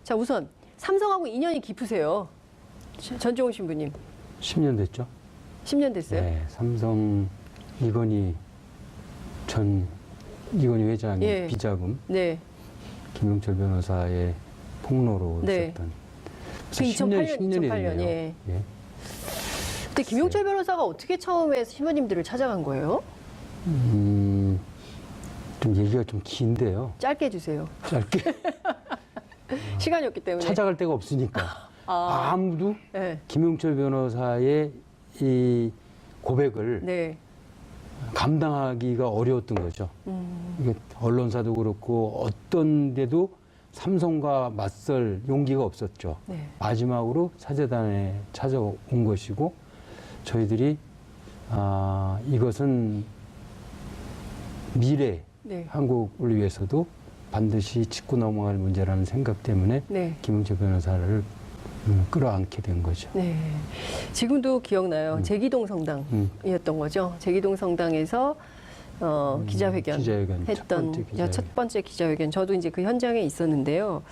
자, 우선 삼성하고 인연이 깊으세요. 전종훈 신부님. 10년 됐죠? 10년 됐어요? 네, 삼성 이건희 회장의 예. 비자금, 네. 김용철 변호사의 폭로로 네. 있었던. 그 2008년, 2008년. 예. 예. 근데 김용철 변호사가 어떻게 처음에 신부님들을 찾아간 거예요? 좀 얘기가 좀 긴데요. 짧게 해주세요. 짧게 시간이 없기 때문에. 찾아갈 데가 없으니까 아무도 네. 김용철 변호사의 이 고백을 네. 감당하기가 어려웠던 거죠. 이게 언론사도 그렇고 어떤 데도 삼성과 맞설 용기가 없었죠. 네. 마지막으로 사재단에 찾아온 것이고 저희들이 이것은 미래 네. 한국을 위해서도 반드시 짚고 넘어갈 문제라는 생각 때문에 네. 김용철 변호사를 끌어안게 된 거죠. 네. 지금도 기억나요. 제기동 성당이었던 거죠. 제기동 성당에서 기자회견 했던 첫 번째 기자회견. 저도 이제 그 현장에 있었는데요.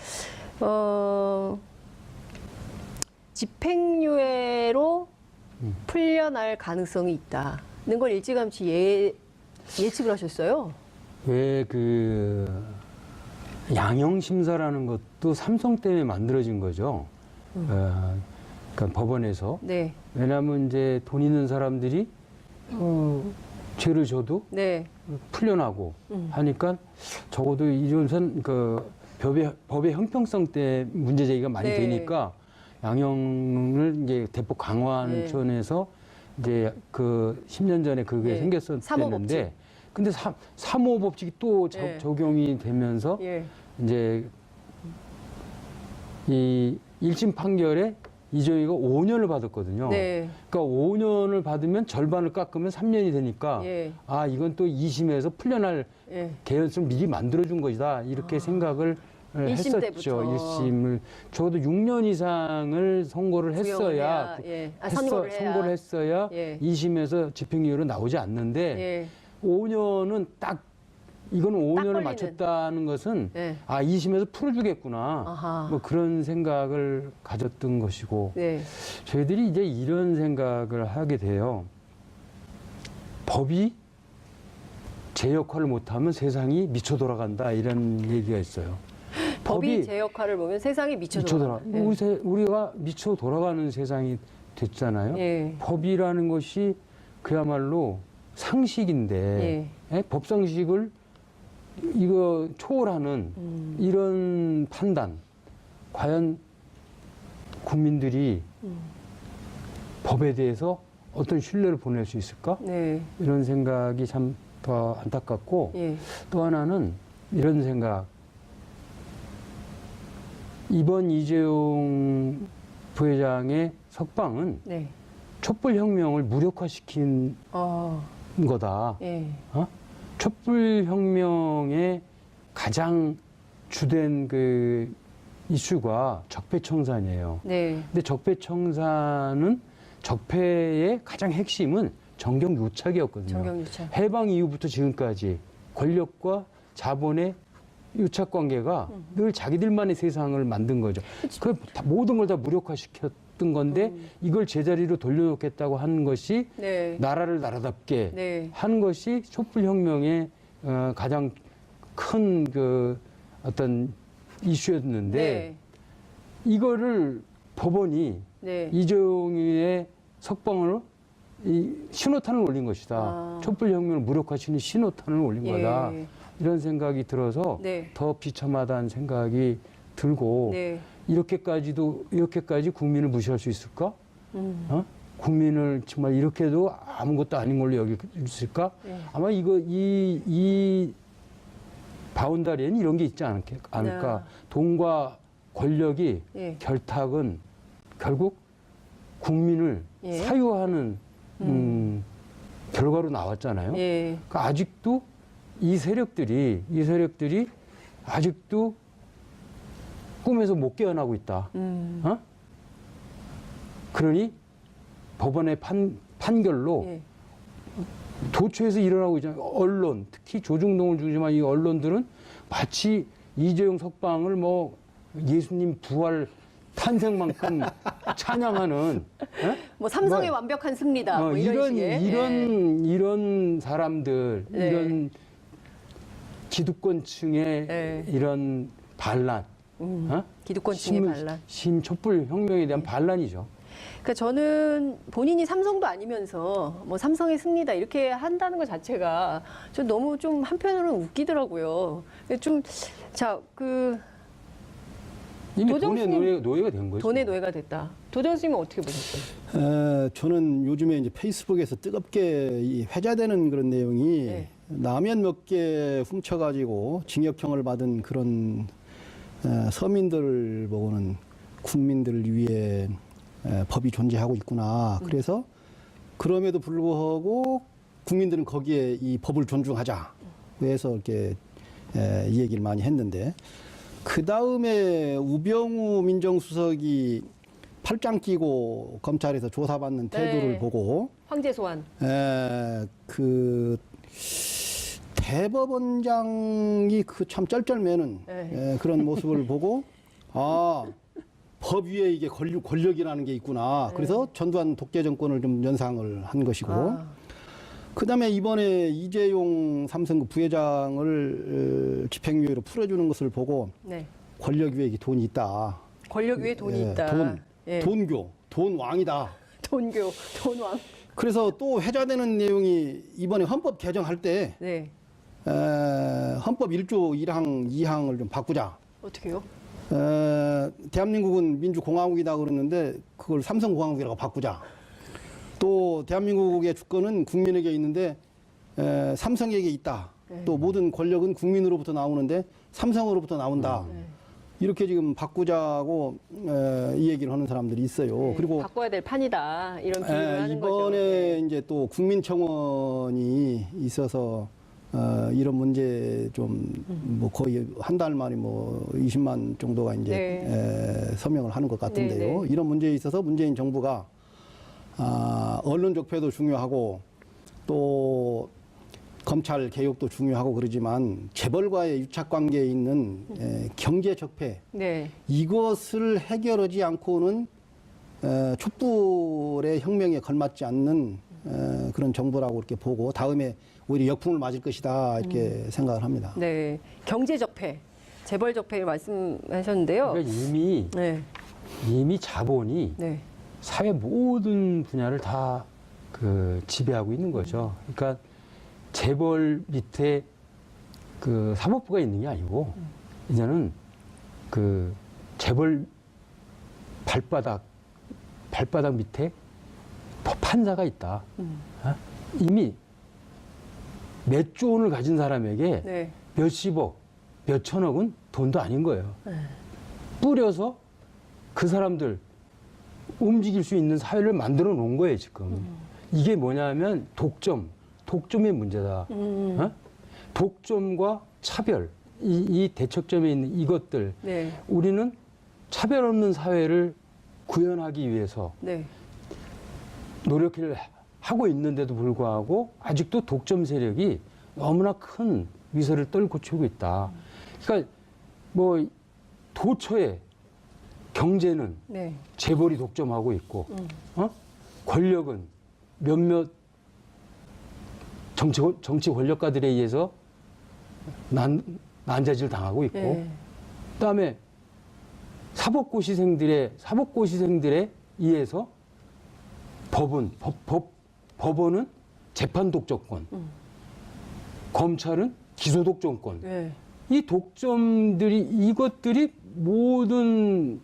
집행유예로 풀려날 가능성이 있다는 걸 일찌감치 예측을 하셨어요. 왜 그 양형심사라는 것도 삼성 때문에 만들어진 거죠. 그러니까 법원에서. 네. 왜냐하면 이제 돈 있는 사람들이 죄를 져도 네. 풀려나고 하니까 적어도 이런 그 법의 형평성 때 문제 제기가 많이 네. 되니까 양형을 이제 대폭 강화하는 네. 차원에서 이제 그 10년 전에 그게 네. 생겼었는데 근데 3호 법칙이 또 네. 적용이 되면서 예. 이제 이 1심 판결에 이정희가 5년을 받았거든요. 네. 그러니까 5년을 받으면 절반을 깎으면 3년이 되니까 예. 이건 또 2심에서 풀려날 예. 개연성을 미리 만들어준 것이다. 이렇게 생각을 일심 했었죠. 때부터. 1심을 적어도 6년 이상을 선고를 했어야 예. 선고를 선고를 했어야 예. 2심에서 집행유예로 나오지 않는데 예. 5년은 이거는 5년을 걸리는. 맞췄다는 것은 네. 2심에서 풀어주겠구나. 아하. 뭐 그런 생각을 가졌던 것이고 네. 저희들이 이제 이런 생각을 하게 돼요. 법이 제 역할을 못하면 세상이 미쳐 돌아간다 이런 얘기가 있어요. 법이 제 역할을 보면 세상이 미쳐 돌아가. 예. 우리가 미쳐 돌아가는 세상이 됐잖아요. 예. 법이라는 것이 그야말로 상식인데 법상식을 이거 초월하는 이런 판단 과연 국민들이 법에 대해서 어떤 신뢰를 보낼 수 있을까? 네. 이런 생각이 참 더 안타깝고 예. 또 하나는 이런 생각. 이번 이재용 부회장의 석방은 네. 촛불혁명을 무력화시킨 거다. 예. 촛불혁명의 가장 주된 그 이슈가 적폐청산이에요. 네. 근데 적폐청산은 적폐의 가장 핵심은 정경유착이었거든요. 정경유착. 해방 이후부터 지금까지 권력과 자본의 유착 관계가 늘 자기들만의 세상을 만든 거죠. 그 모든 걸 다 무력화시켰던 건데 이걸 제자리로 돌려놓겠다고 하는 것이 네. 나라를 나라답게 네. 하는 것이 촛불혁명의 가장 큰 그 어떤 이슈였는데 네. 이거를 법원이 네. 이재용의 석방으로 신호탄을 올린 것이다. 촛불혁명을 무력화시키는 신호탄을 올린 거다. 이런 생각이 들어서 네. 더 비참하다는 생각이 들고 네. 이렇게까지 국민을 무시할 수 있을까? 국민을 정말 이렇게도 아무것도 아닌 걸로 여길 수 있을까? 네. 아마 이 바운다리에는 이런 게 있지 않을까? 네. 돈과 권력이 예. 결탁은 결국 국민을 예. 사유하는 결과로 나왔잖아요. 예. 그러니까 아직도 이 세력들이 아직도 꿈에서 못 깨어나고 있다. 그러니 법원의 판결로 예. 도처에서 일어나고 있잖아요. 언론, 특히 조중동을 중심한 이 언론들은 마치 이재용 석방을 뭐 예수님 부활 탄생만큼 찬양하는 뭐 삼성의 완벽한 승리다. 뭐 이런 이런 사람들, 네. 이런 기득권층의 네. 이런 반란, 기득권층의 반란. 촛불 혁명에 대한 반란이죠. 그러니까 저는 본인이 삼성도 아니면서 뭐 삼성의 승리다 이렇게 한다는 것 자체가 좀 너무 좀 한편으로는 웃기더라고요. 이미 돈의 노예가 된 거죠. 돈의 노예가 됐다. 도전 스님은 어떻게 보셨어요? 저는 요즘에 이제 페이스북에서 뜨겁게 이 회자되는 그런 내용이 네. 라면 몇 개 훔쳐가지고 징역형을 받은 그런 서민들을 보고는 국민들을 위해 법이 존재하고 있구나. 그래서 그럼에도 불구하고 국민들은 거기에 이 법을 존중하자. 그래서 이렇게 이 얘기를 많이 했는데 그 다음에 우병우 민정수석이 팔짱 끼고 검찰에서 조사받는 태도를 네. 보고 황제 소환. 그 대법원장이 그 참 쩔쩔매는 네. 그런 모습을 보고 법 위에 이게 권력이라는 게 있구나. 네. 그래서 전두환 독재 정권을 좀 연상을 한 것이고 그다음에 이번에 이재용 삼성그 부회장을 집행유예로 풀어주는 것을 보고 네. 권력 위에 돈이 있다. 권력 위에 돈이 있다. 돈 왕이다. 돈왕. 그래서 또 회자되는 내용이 이번에 헌법 개정할 때 네. 헌법 1조 1항 2항을 좀 바꾸자. 어떻게요? 대한민국은 민주공화국이다 그러는데 그걸 삼성공화국이라고 바꾸자. 또 대한민국의 주권은 국민에게 있는데 삼성에게 있다. 네. 또 모든 권력은 국민으로부터 나오는데 삼성으로부터 나온다. 네. 이렇게 지금 바꾸자고 이 얘기를 하는 사람들이 있어요. 네. 그리고 바꿔야 될 판이다. 이런 비유를 하는 거죠. 이번에 이제 또 국민청원이 있어서 이런 문제 좀 뭐 거의 한 달 만에 뭐 20만 정도가 이제 서명을 하는 것 같은데요. 네. 이런 문제에 있어서 문재인 정부가 언론 적폐도 중요하고 또 검찰 개혁도 중요하고 그러지만 재벌과의 유착 관계에 있는 경제 적폐 네. 이것을 해결하지 않고는 촛불의 혁명에 걸맞지 않는 그런 정부라고 이렇게 보고 다음에 오히려 역풍을 맞을 것이다 이렇게 생각을 합니다. 네. 경제 적폐, 재벌 적폐를 말씀하셨는데요. 그러니까 이미 자본이 네. 사회 모든 분야를 다 그 지배하고 있는 거죠. 그러니까 재벌 밑에 그 사법부가 있는 게 아니고 이제는 그 재벌 발바닥 밑에 판사가 있다. 이미 몇 조 원을 가진 사람에게 네. 몇십억, 몇천억은 돈도 아닌 거예요. 뿌려서 그 사람들 움직일 수 있는 사회를 만들어 놓은 거예요, 지금. 이게 뭐냐면 독점의 문제다. 독점과 차별, 이 대척점에 있는 이것들. 네. 우리는 차별 없는 사회를 구현하기 위해서 네. 노력을 하고 있는데도 불구하고 아직도 독점 세력이 너무나 큰 위세를 떨고치고 있다. 그러니까 뭐 도처에 경제는 네. 재벌이 독점하고 있고, 권력은 몇몇 정치 권력가들에 의해서 난자질 당하고 있고, 네. 그다음에 사법고시생들에 의해서 법원은 재판 독점권, 검찰은 기소 독점권. 네. 이 이것들이 모든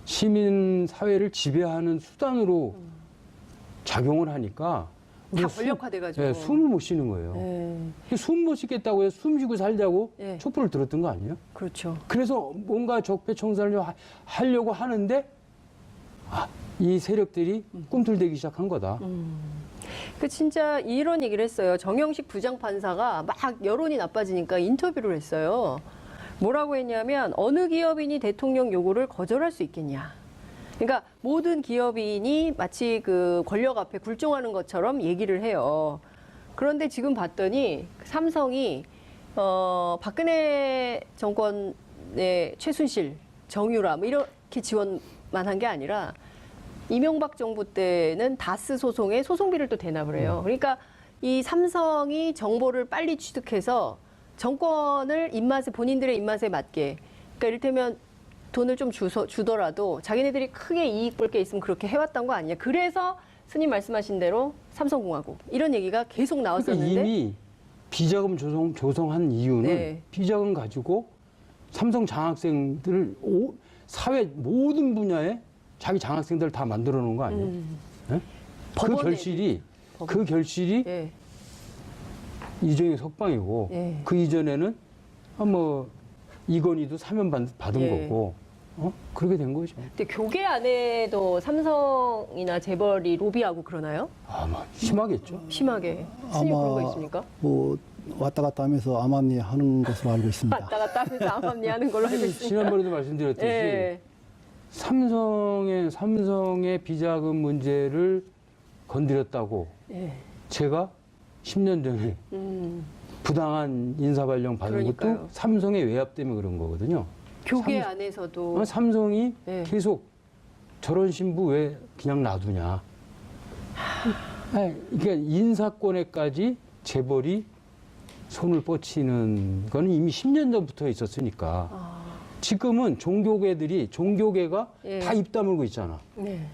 시민 사회를 지배하는 수단으로 작용을 하니까 다 권력화돼가지고. 숨을 못 쉬는 거예요. 네. 숨 못 쉬겠다고 해서 숨 쉬고 살자고 네. 촛불을 들었던 거 아니에요? 그렇죠. 그래서 뭔가 적폐 청산을 하려고 하는데 이 세력들이 꿈틀대기 시작한 거다. 그 진짜 이런 얘기를 했어요. 정영식 부장판사가 막 여론이 나빠지니까 인터뷰를 했어요. 뭐라고 했냐면 어느 기업인이 대통령 요구를 거절할 수 있겠냐. 그러니까 모든 기업인이 마치 그 권력 앞에 굴종하는 것처럼 얘기를 해요. 그런데 지금 봤더니 삼성이 박근혜 정권의 최순실 정유라 뭐 이렇게 지원만 한 게 아니라 이명박 정부 때는 다스 소송에 소송비를 또 대납을 해요. 그러니까 이 삼성이 정보를 빨리 취득해서 정권을 본인들의 입맛에 맞게, 그러니까 이를테면 돈을 좀 주더라도 자기네들이 크게 이익 볼 게 있으면 그렇게 해왔던 거 아니냐. 그래서 스님 말씀하신 대로 삼성공화국 이런 얘기가 계속 나왔었는데 그러니까 이미 비자금 조성한 이유는 네. 비자금 가지고 삼성 장학생들을 사회 모든 분야에 자기 장학생들을 다 만들어 놓은 거 아니에요? 네? 그 결실이 예. 이정희 석방이고 예. 그 이전에는 뭐 이건희도 사면 받은 예. 거고 그렇게 된 거죠. 근데 교계 안에도 삼성이나 재벌이 로비하고 그러나요? 아마 심하겠죠. 심하게. 스님 아마 그런 거 있습니까? 뭐 왔다 갔다 하면서 암암리 하는 것으로 알고 있습니다. 왔다 갔다 하면서 암암리 하는 걸로 알고 있습니다. 지난번에도 말씀드렸듯이 예. 삼성의 비자금 문제를 건드렸다고 예. 제가 10년 전에 부당한 인사발령 받은 그러니까요. 것도 삼성의 외압 때문에 그런 거거든요. 교계 안에서도 삼성이 예. 계속 저런 신부 왜 그냥 놔두냐. 그러니까 인사권에까지 재벌이 손을 뻗치는 거는 이미 10년 전부터 있었으니까. 지금은 종교계가 예. 다 입 다물고 있잖아. 네.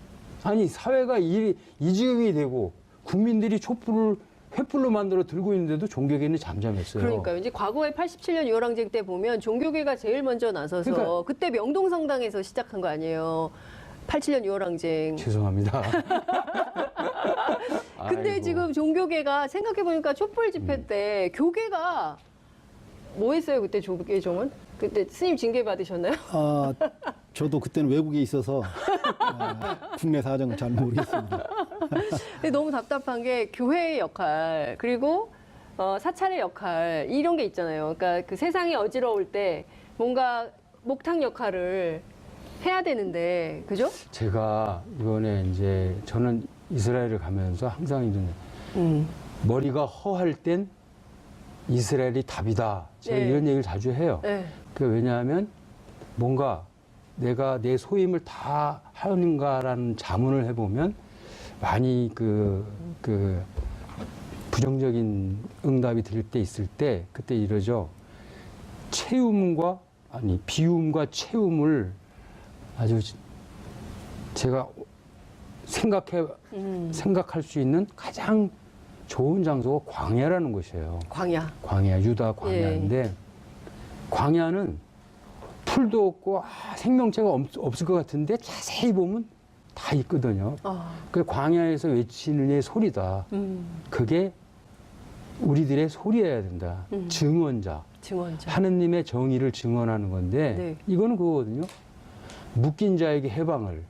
아니 사회가 이지경이 되고 국민들이 횃불로 만들어 들고 있는데도 종교계는 잠잠했어요. 그러니까요. 이제 과거에 87년 유월항쟁 때 보면 종교계가 제일 먼저 나서서 그러니까- 그때 명동성당에서 시작한 거 아니에요. 87년 유월항쟁. 죄송합니다. 근데 아이고. 지금 종교계가 생각해보니까 촛불 집회 때 교계가 뭐 했어요? 그때 조계종은? 그때 스님 징계 받으셨나요? 아, 저도 그때는 외국에 있어서 국내 사정은 잘 모르겠습니다. 근데 너무 답답한 게 교회의 역할 그리고 사찰의 역할 이런 게 있잖아요. 그러니까 그 세상이 어지러울 때 뭔가 목탁 역할을 해야 되는데 그죠? 제가 이번에 이제 저는 이스라엘을 가면서 항상 이제 머리가 허할 땐 이스라엘이 답이다. 제가 네. 이런 얘기를 자주 해요. 네. 왜냐하면 뭔가 내가 내 소임을 다 하는가라는 자문을 해보면 많이 그 부정적인 응답이 들을 때 있을 때 그때 이러죠. 비움과 채움을 아주 제가 생각할 수 있는 가장 좋은 장소가 광야라는 곳이에요. 광야. 유다 광야인데 광야는 풀도 없고 생명체가 없을 것 같은데 자세히 보면 다 있거든요. 그 광야에서 외치는 의 소리다. 그게 우리들의 소리여야 된다. 증언자. 하느님의 정의를 증언하는 건데 네. 이거는 그거거든요. 묶인 자에게 해방을,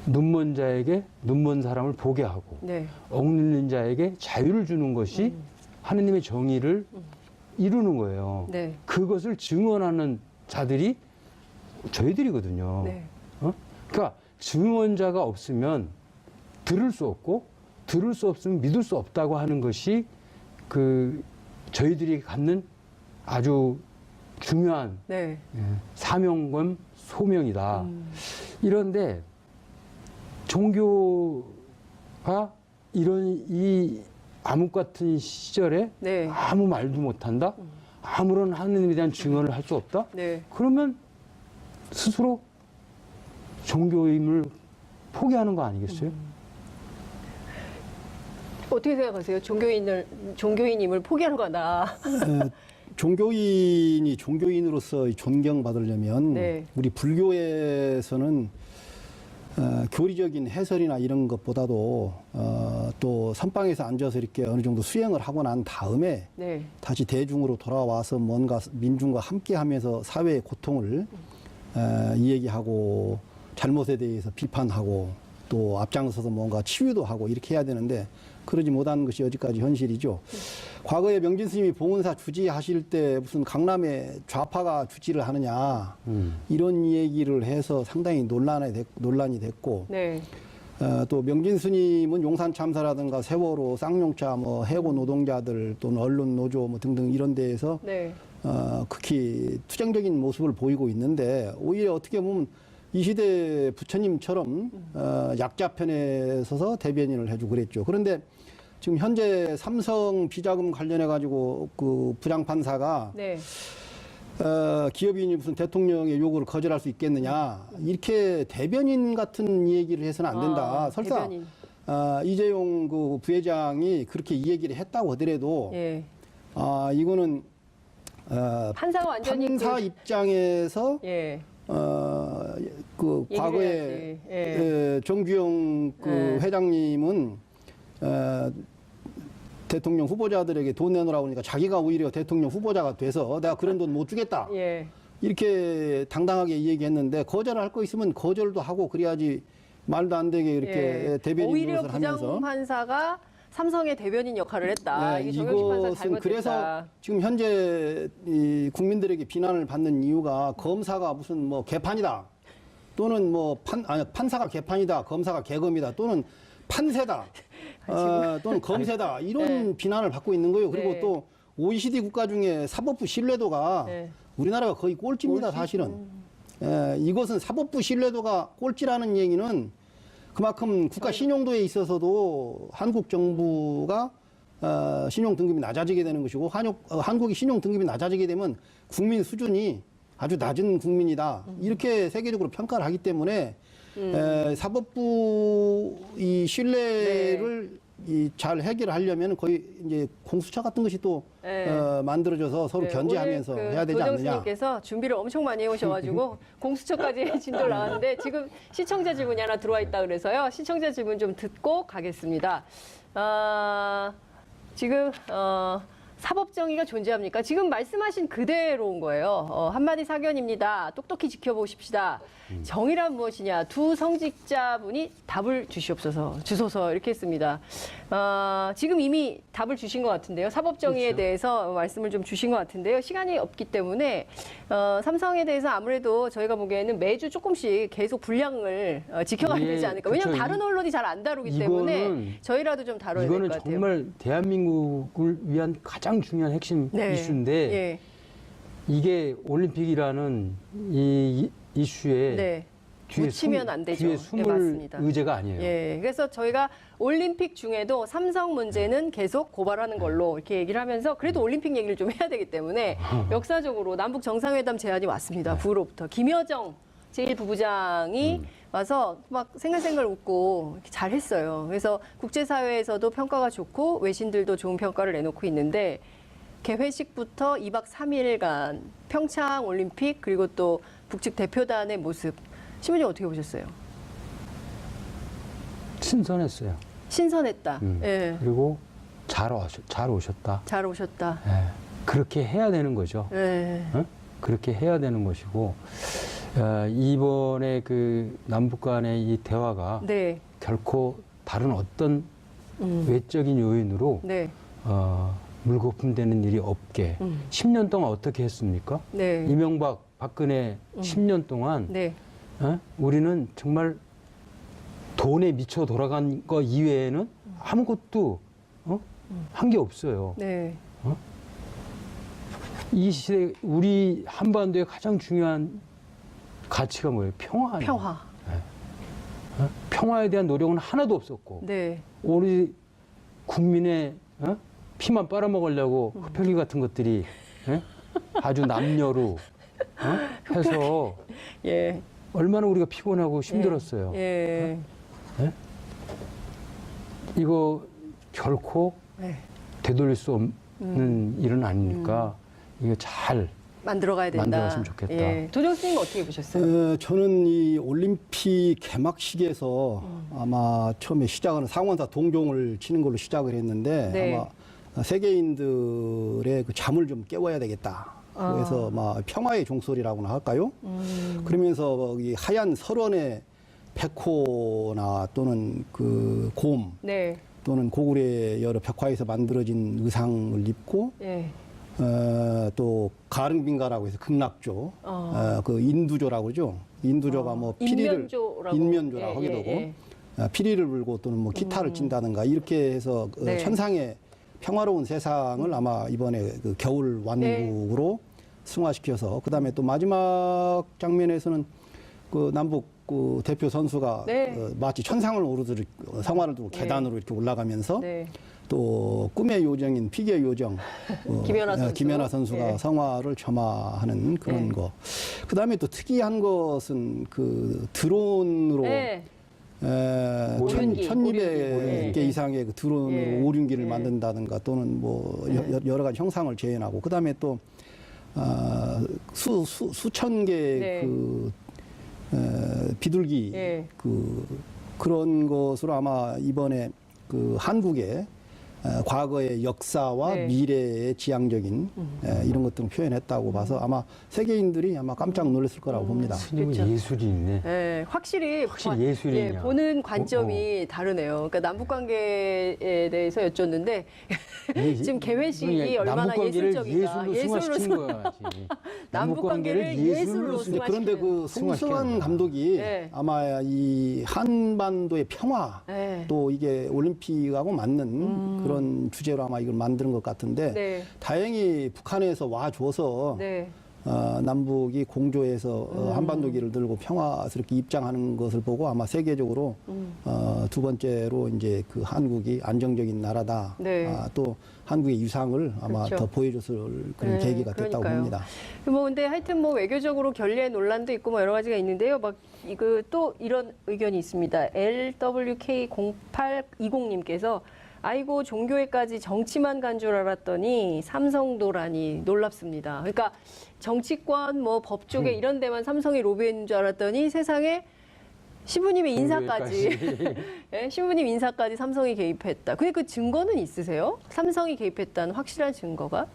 눈먼 자에게 눈먼 사람을 보게 하고 네. 억눌린 자에게 자유를 주는 것이 하느님의 정의를 이루는 거예요. 네. 그것을 증언하는 자들이 저희들이거든요. 네. 그러니까 증언자가 없으면 들을 수 없고 들을 수 없으면 믿을 수 없다고 하는 것이 저희들이 갖는 아주 중요한 네. 사명감 소명이다. 이런데 종교가 이 암흑 같은 시절에 네. 아무 말도 못한다? 아무런 하느님에 대한 증언을 할 수 없다? 네. 그러면 스스로 종교임을 포기하는 거 아니겠어요? 어떻게 생각하세요? 종교인임을 포기하는 거다. 종교인이 종교인으로서 존경받으려면 네. 우리 불교에서는 교리적인 해설이나 이런 것보다도 또 선방에서 앉아서 이렇게 어느 정도 수행을 하고 난 다음에 네. 다시 대중으로 돌아와서 뭔가 민중과 함께하면서 사회의 고통을 이야기하고 잘못에 대해서 비판하고 또 앞장서서 뭔가 치유도 하고 이렇게 해야 되는데 그러지 못한 것이 여지까지 현실이죠. 과거에 명진 스님이 봉은사 주지하실 때 무슨 강남에 좌파가 주지를 하느냐 이런 얘기를 해서 상당히 논란이 됐고 네. 또 명진 스님은 용산 참사라든가 세월호 쌍용차 해고 노동자들 또는 언론 노조 등등 이런 데에서 네. 극히 투쟁적인 모습을 보이고 있는데 오히려 어떻게 보면 이 시대 부처님처럼 약자편에 서서 대변인을 해주고 그랬죠. 그런데 지금 현재 삼성 비자금 관련해 가지고 그 부장판사가 네. 기업인이 무슨 대통령의 요구를 거절할 수 있겠느냐 이렇게 대변인 같은 얘기를 해서는 안 된다. 설사 대변인. 이재용 그 부회장이 그렇게 이 얘기를 했다고 하더라도 예. 이거는 판사가 완전히 판사 입장에서 예. 그 얘기를 과거에 해야지. 예. 정규영 그 예. 회장님은 대통령 후보자들에게 돈 내놓으라고 하니까 자기가 오히려 대통령 후보자가 돼서 내가 그런 돈 못 주겠다. 예. 이렇게 당당하게 얘기했는데 거절할 거 있으면 거절도 하고 그래야지 말도 안 되게 이렇게 예. 대변인 오히려 노릇을 하면서 부장판사가 삼성의 대변인 역할을 했다. 네, 이게 정영식 판사 이것은 잘못했다. 그래서 지금 현재 이 국민들에게 비난을 받는 이유가 검사가 무슨 뭐 개판이다 또는 뭐 판사가 개판이다 검사가 개검이다 또는 판세다 또는 검세다 이런 네. 비난을 받고 있는 거예요. 그리고 네. 또 OECD 국가 중에 사법부 신뢰도가 네. 우리나라가 거의 꼴찌입니다. 사실은. 이것은 사법부 신뢰도가 꼴찌라는 얘기는 그만큼 국가 신용도에 있어서도 한국 정부가 신용 등급이 낮아지게 되는 것이고 한국이 신용 등급이 낮아지게 되면 국민 수준이 아주 낮은 국민이다. 이렇게 세계적으로 평가를 하기 때문에 사법부 이 신뢰를 잘 해결하려면 거의 이제 공수처 같은 것이 또 네. 만들어져서 서로 네, 견제하면서 오늘 해야 되지 않느냐. 도정스님께서 준비를 엄청 많이 해오셔가지고 공수처까지 진도를 나왔는데 지금 시청자 질문이 하나 들어와 있다 그래서요. 시청자 질문 좀 듣고 가겠습니다. 지금 사법정의가 존재합니까? 지금 말씀하신 그대로인 거예요. 한마디 사견입니다. 똑똑히 지켜보십시다. 정의란 무엇이냐? 두 성직자분이 답을 주소서 이렇게 했습니다. 지금 이미 답을 주신 것 같은데요. 사법정의에 그렇죠. 대해서 말씀을 좀 주신 것 같은데요. 시간이 없기 때문에 삼성에 대해서 아무래도 저희가 보기에는 매주 조금씩 계속 분량을 지켜가야 예, 되지 않을까. 왜냐하면 그렇죠. 다른 언론이 잘 안 다루기 때문에 이거는- 저희라도 좀 다뤄야 될 것 이거는 같아요. 정말 대한민국을 위한 가장 중요한 핵심 네. 이슈인데 예. 이게 올림픽이라는 이 이슈에 네. 뒤에 묻히면 안 되죠. 뒤에 예, 숨을 맞습니다. 의제가 아니에요. 예, 그래서 저희가 올림픽 중에도 삼성 문제는 계속 고발하는 걸로 이렇게 얘기를 하면서 그래도 올림픽 얘기를 좀 해야 되기 때문에 역사적으로 남북 정상회담 제안이 왔습니다. 부로부터 김여정 제1부부장이 와서 막 생글생글 웃고 이렇게 잘했어요. 그래서 국제사회에서도 평가가 좋고 외신들도 좋은 평가를 내놓고 있는데 개회식부터 2박 3일간 평창 올림픽 그리고 또 북측 대표단의 모습 신부님 어떻게 보셨어요? 신선했어요. 신선했다. 예. 그리고 잘 오셨다. 잘 오셨다. 예. 그렇게 해야 되는 거죠. 예. 어? 그렇게 해야 되는 것이고 이번에 그 남북 간의 이 대화가 네. 결코 다른 어떤 외적인 요인으로 네. 물거품되는 일이 없게 10년 동안 어떻게 했습니까? 네. 이명박, 박근혜 10년 동안 네. 우리는 정말 돈에 미쳐 돌아간 거 이외에는 아무것도 한 게 없어요. 네. 이 시대 우리 한반도의 가장 중요한 가치가 뭐예요? 평화. 평화. 평화에 대한 노력은 하나도 없었고 네. 우리 국민의 피만 빨아먹으려고 흡혈귀 같은 것들이 아주 남녀로 해서 예. 얼마나 우리가 피곤하고 힘들었어요. 예. 이거 결코 네. 되돌릴 수 없는 일은 아니니까 이거 잘 만들어가야 된다. 만들어갔으면 좋겠다. 예. 도정스님 어떻게 보셨어요? 저는 이 올림픽 개막식에서 아마 처음에 시작은 상원사 동종을 치는 걸로 시작을 했는데 네. 아마 세계인들의 그 잠을 좀 깨워야 되겠다. 그래서 막 평화의 종소리라고나 할까요? 그러면서 이 하얀 설원의 백호나 또는 그 곰 네. 또는 고구려의 여러 벽화에서 만들어진 의상을 입고 예. 또 가릉빈가라고 해서 극락조, 그 인두조라고 그러죠. 인두조가 뭐 피리를 인면조라고 하기도 하고 피리를 불고 또는 뭐 기타를 친다든가 이렇게 해서 그 네. 천상의 평화로운 세상을 아마 이번에 그 겨울 완국으로 승화시켜서 그다음에 또 마지막 장면에서는 그 남북 그 대표 선수가 네. 마치 천상을 오르듯 성화를 두고 네. 계단으로 이렇게 올라가면서 네. 또 꿈의 요정인 피겨 요정 김연아 선수. 선수가 네. 성화를 점화하는 그런 네. 거. 그다음에 또 특이한 것은 그 드론으로 네. 오륜기. 1200개 네. 이상의 그 드론으로 네. 오륜기를 네. 만든다든가 또는 뭐 네. 여러 가지 형상을 재현하고 그다음에 또 수천 개의 네. 그 비둘기 네. 그런 것으로 아마 이번에 그 한국의 과거의 역사와 네. 미래의 지향적인 이런 것들을 표현했다고 봐서 아마 세계인들이 아마 깜짝 놀랐을 거라고 봅니다. 스님은 그렇죠. 예술이 있네. 네, 확실히 예술이냐. 보는 관점이 다르네요. 그러니까 남북 관계에 대해서 여쭙는데 지금 개회식이 얼마나 예술적인가. 예술로 승화시킨 거야지. 남북 관계를 예술로 이제 그런데 그 송승환 감독이 네. 아마 이 한반도의 평화 네. 또 이게 올림픽하고 맞는 그런 주제로 아마 이걸 만드는 것 같은데 네. 다행히 북한에서 와줘서 네. 남북이 공조해서 한반도기를 들고 평화스럽게 입장하는 것을 보고 아마 세계적으로 두 번째로 이제 그 한국이 안정적인 나라다. 네. 또 한국의 유상을 아마 그렇죠. 더 보여줬을 그런 네, 계기가 됐다고 그러니까요. 봅니다. 뭐 근데 하여튼 뭐 외교적으로 결례 논란도 있고 뭐 여러 가지가 있는데요. 막 이거 또 이런 의견이 있습니다. LWK0820님께서 아이고 종교에까지 정치만 간 줄 알았더니 삼성도라니 놀랍습니다. 그러니까 정치권 뭐 법 쪽에 이런 데만 삼성이 로비했는 줄 알았더니 세상에 신부님의 인사까지 네, 신부님 인사까지 삼성이 개입했다. 근데 그 증거는 있으세요? 삼성이 개입했다는 확실한 증거가?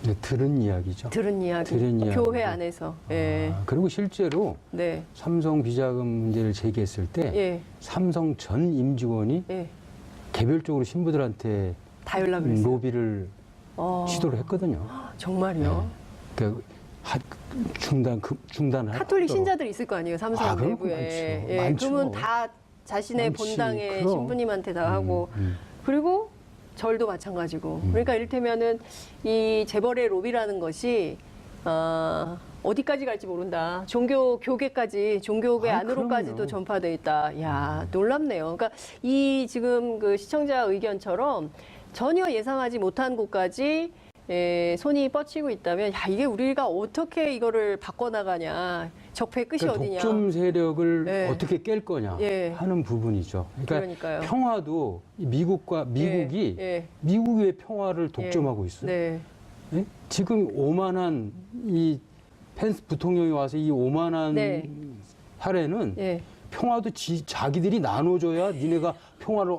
네, 들은 이야기죠. 들은 이야기. 들은 이야기. 교회 안에서. 예. 그리고 실제로 네. 삼성 비자금 문제를 제기했을 때 예. 삼성 전 임직원이 예. 개별적으로 신부들한테 다 연락을 했어요. 로비를 시도를 했거든요. 정말요? 그러니까 중단할 카톨릭 신자들이 있을 거 아니에요, 삼성 그럼 내부에. 많죠. 예, 많죠. 그러면 다 자신의 많지. 본당의 그럼. 신부님한테 다 하고 그리고 절도 마찬가지고. 그러니까 이를테면은 이 재벌의 로비라는 것이 어디까지 갈지 모른다. 종교 교계까지 종교계 안으로까지도 그럼요. 전파돼 있다. 야, 놀랍네요. 그러니까 이 지금 그 시청자 의견처럼 전혀 예상하지 못한 곳까지 손이 뻗치고 있다면 야, 이게 우리가 어떻게 이거를 바꿔나가냐. 적폐의 끝이 그러니까 어디냐. 독점 세력을 네. 어떻게 깰 거냐 예. 하는 부분이죠. 그러니까 그러니까요. 평화도 미국이 예. 미국의 평화를 독점하고 있어요. 네. 예? 지금 오만한 이 펜스 부통령이 와서 이 오만한 네. 사례는 예. 평화도 자기들이 나눠줘야 니네가 평화를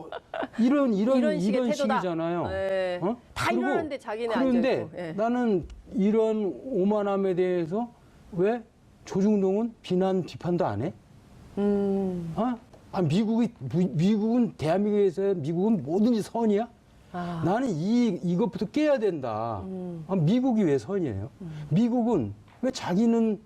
이런 식의 태도다. 식이잖아요. 예. 어? 다 그리고 이러는데 자기는 그런데 앉아있고. 예. 나는 이런 오만함에 대해서 왜 조중동은 비판도 안 해? 어? 미국은 대한민국에서 미국은 뭐든지 선이야? 아. 나는 이것부터 깨야 된다. 미국이 왜 선이에요? 미국은 왜 자기는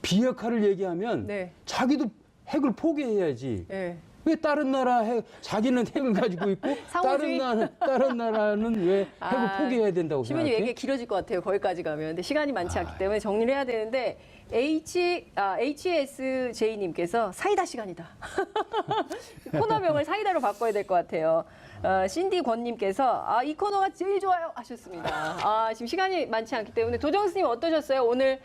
비핵화를 얘기하면 네. 자기도 핵을 포기해야지. 예. 왜 다른 나라 자기는 핵을 가지고 있고 상호주의? 다른 나라는 왜 핵을 포기해야 된다고 신부님 생각해? 얘기 길어질 것 같아요. 거기까지 가면. 근데 시간이 많지 않기 때문에 정리를 해야 되는데 HSJ님께서 사이다 시간이다. 코너명을 사이다로 바꿔야 될 것 같아요. 신디 권님께서 이 코너가 제일 좋아요 하셨습니다. 지금 시간이 많지 않기 때문에 도정스님 어떠셨어요? 오늘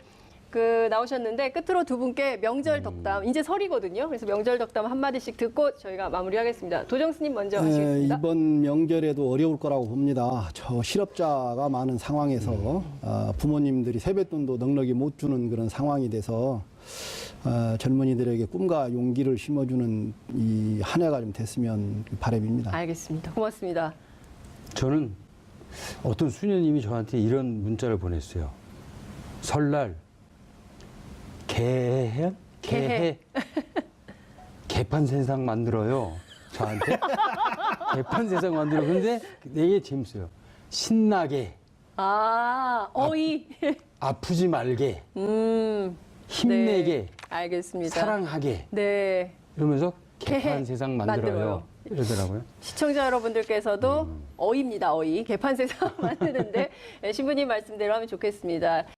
나오셨는데 끝으로 두 분께 명절 덕담, 이제 설이거든요. 그래서 명절 덕담 한마디씩 듣고 저희가 마무리하겠습니다. 도정스님 먼저 하시겠습니다. 이번 명절에도 어려울 거라고 봅니다. 저 실업자가 많은 상황에서 부모님들이 세뱃돈도 넉넉히 못 주는 그런 상황이 돼서 젊은이들에게 꿈과 용기를 심어주는 이 한 해가 좀 됐으면 바람입니다. 알겠습니다. 고맙습니다. 저는 어떤 수녀님이 저한테 이런 문자를 보냈어요. 설날 개해? 개판 세상 만들어요. 저한테. 개판 세상 만들어. 근데 되게 재밌어요. 신나게. 어이. 아프지 말게. 힘내게. 네, 알겠습니다. 사랑하게. 네. 이러면서 개판 개해 세상 만들어요. 이러더라고요. 시청자 여러분들께서도 어이입니다, 어이. 개판 세상 만드는데 신부님 말씀대로 하면 좋겠습니다.